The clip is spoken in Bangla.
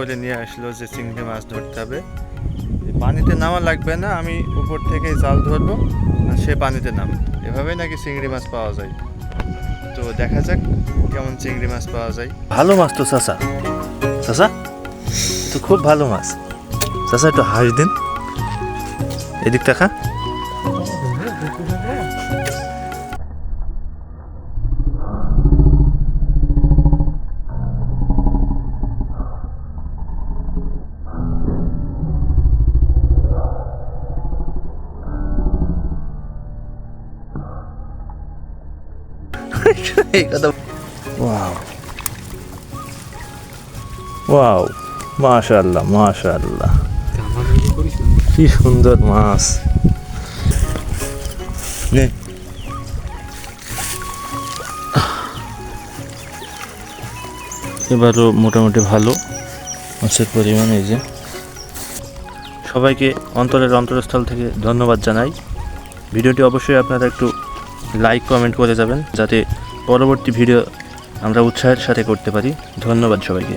বলে নিয়ে আসলো যে চিংড়ি মাছ ধরতে হবে, পানিতে নামা লাগবে না, আমি উপর থেকে জাল ধরবো আর সে পানিতে নামে, এভাবেই নাকি চিংড়ি মাছ পাওয়া যায়। তো দেখা যাক কেমন চিংড়ি মাছ পাওয়া যায়। ভালো মাছ তো চাচা, চাচা তো খুব ভালো মাছ। চাচা একটু হাঁস দিন, এদিক টাকা। এই কথা। ওয়াও ওয়াও, মাশাআল্লাহ মাশাআল্লাহ, কি সুন্দর মাছ। নে এবারও মোটামুটি ভালো মাছের পরিমাণ। এই যে সবাইকে অন্তরের অন্তরস্থল থেকে ধন্যবাদ জানাই। ভিডিওটি অবশ্যই আপনারা একটু লাইক কমেন্ট করে যাবেন, যাতে পরবর্তী ভিডিও আমরা উৎসাহের সাথে করতে পারি। ধন্যবাদ সবাইকে।